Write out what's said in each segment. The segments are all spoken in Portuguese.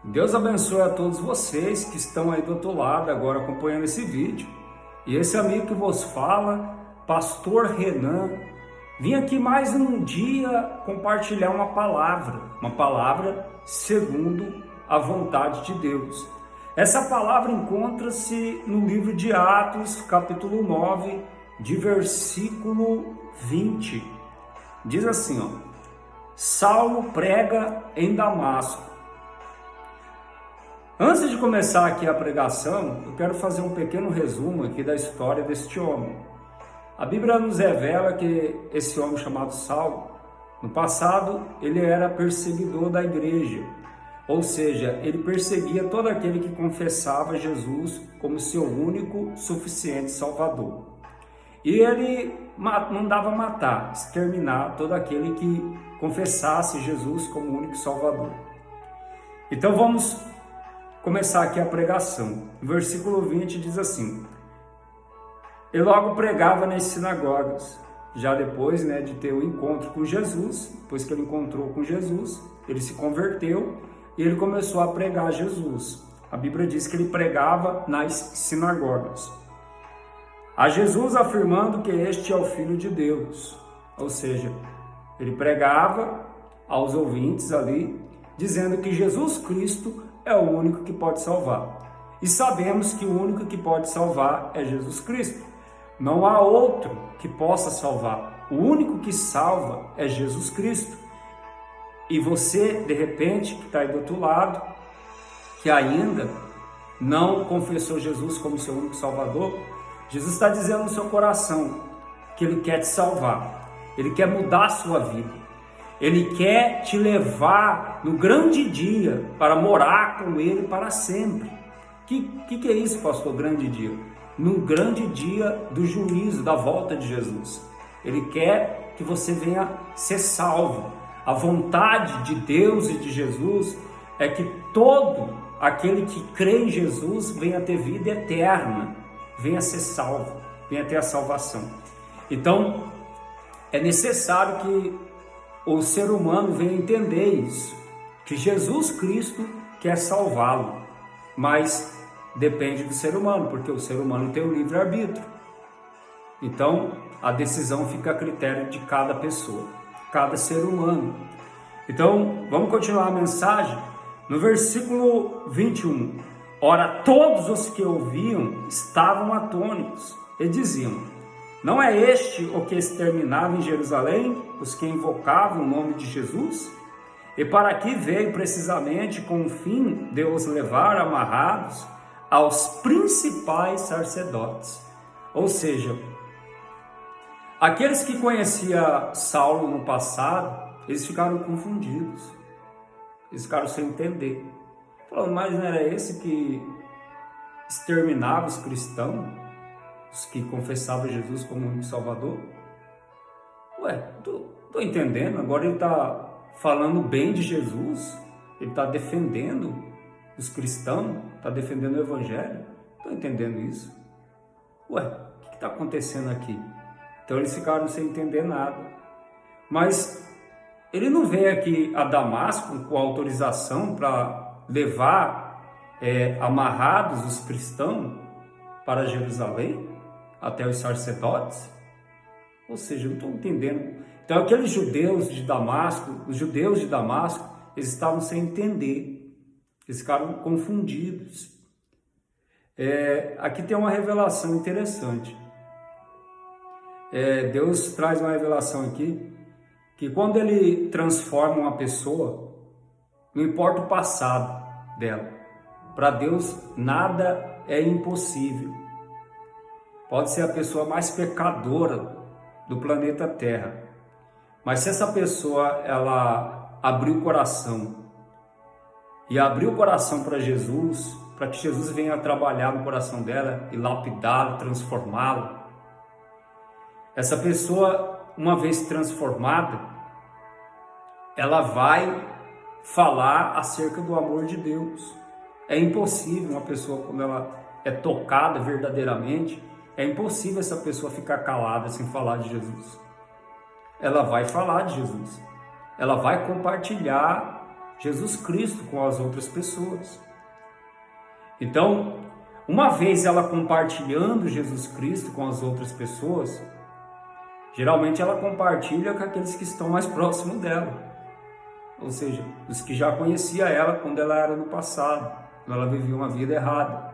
Deus abençoe a todos vocês que estão aí do outro lado agora acompanhando esse vídeo. E esse amigo que vos fala, Pastor Renan, vim aqui mais um dia compartilhar uma palavra segundo a vontade de Deus. Essa palavra encontra-se no livro de Atos, capítulo 9, de versículo 20. Diz assim, Saulo prega em Damasco. Antes de começar aqui a pregação, eu quero fazer um pequeno resumo aqui da história deste homem. A Bíblia nos revela que esse homem chamado Saulo, no passado, ele era perseguidor da igreja, ou seja, ele perseguia todo aquele que confessava Jesus como seu único, suficiente Salvador. E ele mandava matar, exterminar todo aquele que confessasse Jesus como único Salvador. Então vamos começar aqui a pregação. O versículo 20 diz assim: ele logo pregava nas sinagogas, já depois de ter o encontro com Jesus. Depois que ele encontrou com Jesus, ele se converteu e ele começou a pregar Jesus. A Bíblia diz que ele pregava nas sinagogas a Jesus, afirmando que este é o Filho de Deus. Ou seja, ele pregava aos ouvintes ali, dizendo que Jesus Cristo é o único que pode salvar. E sabemos que o único que pode salvar é Jesus Cristo. Não há outro que possa salvar. O único que salva é Jesus Cristo. E você, de repente, que está aí do outro lado, que ainda não confessou Jesus como seu único Salvador, Jesus está dizendo no seu coração que Ele quer te salvar. Ele quer mudar a sua vida. Ele quer te levar no grande dia para morar com Ele para sempre. Que é isso, pastor, grande dia? No grande dia do juízo, da volta de Jesus. Ele quer que você venha ser salvo. A vontade de Deus e de Jesus é que todo aquele que crê em Jesus venha ter vida eterna, venha ser salvo, venha ter a salvação. Então, é necessário que o ser humano venha entender isso, que Jesus Cristo quer salvá-lo, mas depende do ser humano, porque o ser humano tem o livre-arbítrio. Então, a decisão fica a critério de cada pessoa, cada ser humano. Então, vamos continuar a mensagem. No versículo 21, ora, todos os que ouviam estavam atônitos e diziam: não é este o que exterminava em Jerusalém os que invocavam o nome de Jesus? E para aqui veio precisamente com o fim de os levar amarrados aos principais sacerdotes. Ou seja, aqueles que conheciam Saulo no passado, eles ficaram confundidos, eles ficaram sem entender. Falando, mas não era esse que exterminava os cristãos? Os que confessavam Jesus como único Salvador? Tô entendendo, agora ele está falando bem de Jesus, ele está defendendo os cristãos, está defendendo o Evangelho. Estou entendendo isso. O que está acontecendo aqui? Então eles ficaram sem entender nada. Mas ele não veio aqui a Damasco com autorização para levar amarrados os cristãos para Jerusalém, até os sacerdotes? Ou seja, eu não estou entendendo. Então aqueles judeus de Damasco, os judeus de Damasco, eles estavam sem entender, eles ficaram confundidos. Aqui tem uma revelação interessante. Deus traz uma revelação aqui, que quando Ele transforma uma pessoa, não importa o passado dela, para Deus nada é impossível. Pode ser a pessoa mais pecadora do planeta Terra, mas se essa pessoa ela abrir o coração e abrir o coração para Jesus, para que Jesus venha trabalhar no coração dela e lapidá-la, transformá-la, essa pessoa, uma vez transformada, ela vai falar acerca do amor de Deus. É impossível uma pessoa, quando ela é tocada verdadeiramente, é impossível essa pessoa ficar calada sem falar de Jesus. Ela vai falar de Jesus. Ela vai compartilhar Jesus Cristo com as outras pessoas. Então, uma vez ela compartilhando Jesus Cristo com as outras pessoas, geralmente ela compartilha com aqueles que estão mais próximos dela, ou seja, os que já conheciam ela quando ela era no passado, quando ela vivia uma vida errada.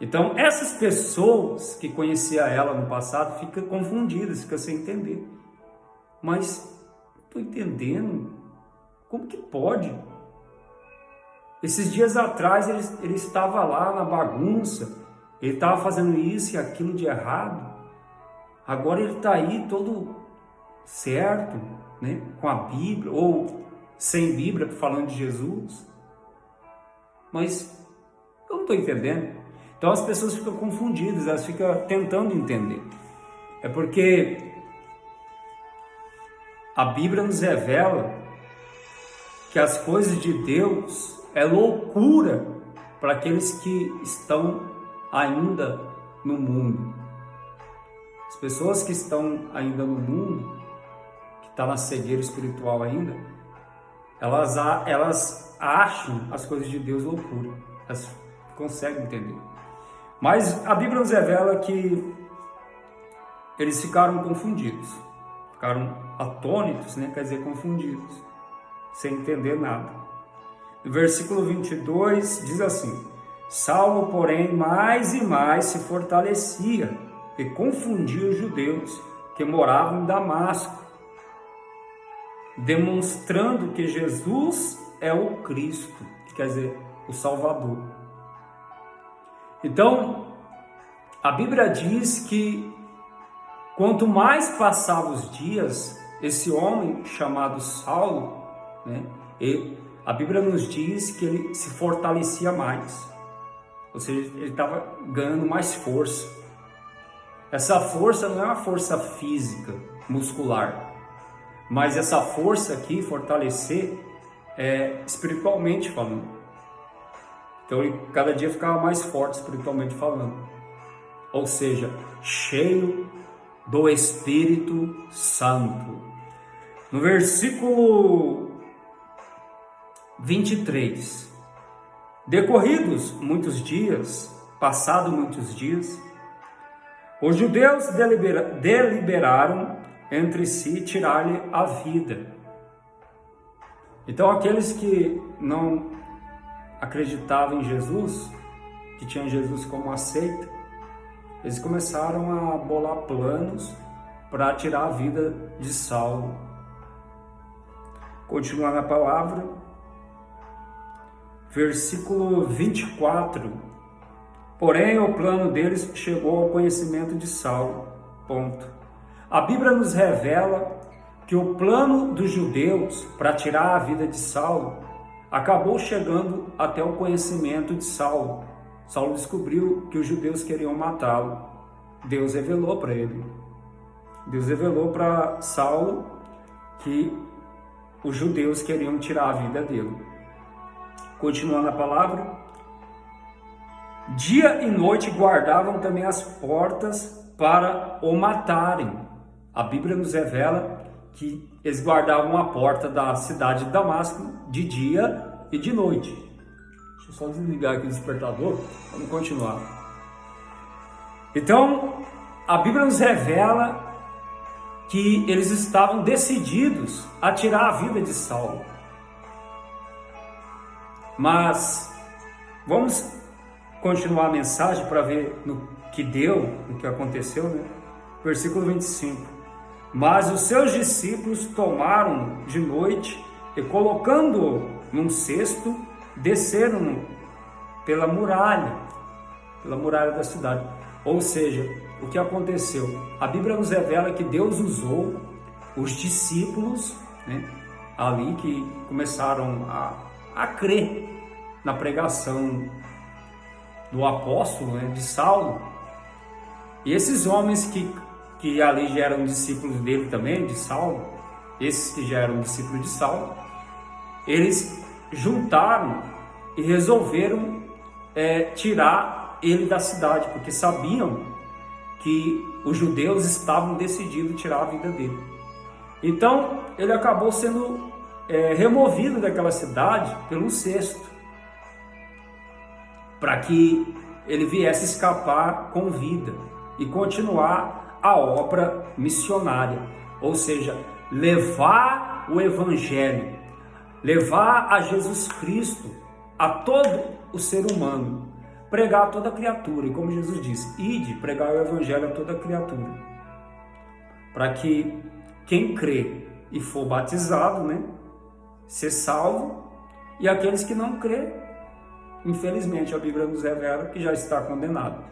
Então, essas pessoas que conheciam ela no passado ficam confundidas, ficam sem entender. Mas, estou entendendo, como que pode? Esses dias atrás ele estava lá na bagunça, ele estava fazendo isso e aquilo de errado. Agora ele está aí todo certo, né? Com a Bíblia, ou sem Bíblia, falando de Jesus. Mas eu não estou entendendo. Então as pessoas ficam confundidas, elas ficam tentando entender. É porque a Bíblia nos revela que as coisas de Deus é loucura para aqueles que estão ainda no mundo. As pessoas que estão ainda no mundo, que estão na cegueira espiritual ainda, elas acham as coisas de Deus loucura. Elas conseguem entender. Mas a Bíblia nos revela que eles ficaram confundidos. Ficaram atônitos, né? Quer dizer, confundidos, sem entender nada. No versículo 22 diz assim: Saulo, porém, mais e mais se fortalecia e confundia os judeus que moravam em Damasco, demonstrando que Jesus é o Cristo, que quer dizer, o Salvador. Então, a Bíblia diz que quanto mais passavam os dias, esse homem chamado Saulo, né, a Bíblia nos diz que ele se fortalecia mais, ou seja, ele estava ganhando mais força. Essa força não é uma força física, muscular, mas essa força aqui, fortalecer, é espiritualmente falando. Então ele cada dia ficava mais forte espiritualmente falando, ou seja, cheio do Espírito Santo. No versículo 23, decorridos muitos dias, passado muitos dias, os judeus deliberaram entre si tirar-lhe a vida. Então aqueles que não acreditavam em Jesus, que tinham Jesus como uma seita, eles começaram a bolar planos para tirar a vida de Saulo. Continuando a palavra, versículo 24. Porém, o plano deles chegou ao conhecimento de Saulo. Ponto. A Bíblia nos revela que o plano dos judeus para tirar a vida de Saulo acabou chegando até o conhecimento de Saulo. Saulo descobriu que os judeus queriam matá-lo. Deus revelou para ele. Deus revelou para Saulo que os judeus queriam tirar a vida dele. Continuando a palavra, dia e noite guardavam também as portas para o matarem. A Bíblia nos revela que eles guardavam a porta da cidade de Damasco de dia e de noite. Deixa eu só desligar aqui o despertador, vamos continuar. Então, a Bíblia nos revela que eles estavam decididos a tirar a vida de Saulo. Mas vamos continuar a mensagem para ver no que deu, no que aconteceu, né? Versículo 25. Mas os seus discípulos tomaram de noite e, colocando-o num cesto, desceram pela muralha da cidade. Ou seja, o que aconteceu? A Bíblia nos revela que Deus usou os discípulos, né, ali que começaram a crer na pregação do apóstolo, né, de Saulo. E esses homens que ali já eram discípulos dele também, de Saulo, esses que já eram discípulos de Saulo, eles juntaram e resolveram tirar ele da cidade, porque sabiam que os judeus estavam decididos a tirar a vida dele. Então ele acabou sendo removido daquela cidade pelo cesto, para que ele viesse escapar com vida e continuar a obra missionária, ou seja, levar o evangelho, levar a Jesus Cristo a todo o ser humano, pregar a toda criatura, e como Jesus disse, ide pregar o evangelho a toda criatura, para que quem crê e for batizado, ser salvo, e aqueles que não crê, infelizmente a Bíblia nos revela que já está condenado.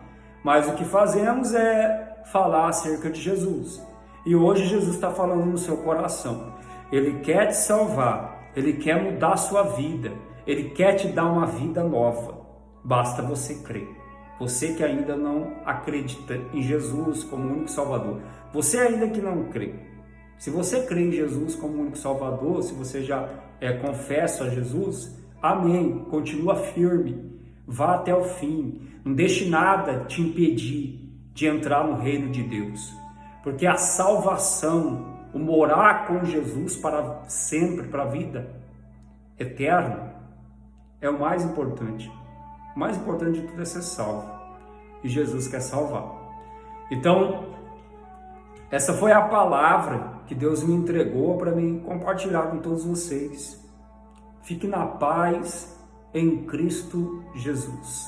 Mas o que fazemos é falar acerca de Jesus, e hoje Jesus está falando no seu coração. Ele quer te salvar, Ele quer mudar a sua vida, Ele quer te dar uma vida nova, basta você crer. Você que ainda não acredita em Jesus como único Salvador, você ainda que não crê, se você crê em Jesus como único Salvador, se você já confessa a Jesus, amém, continua firme, vá até o fim, não deixe nada te impedir de entrar no reino de Deus, porque a salvação, o morar com Jesus para sempre, para a vida eterna, é o mais importante. O mais importante de tudo é ser salvo, e Jesus quer salvar. Então, essa foi a palavra que Deus me entregou para mim compartilhar com todos vocês. Fique na paz em Cristo Jesus.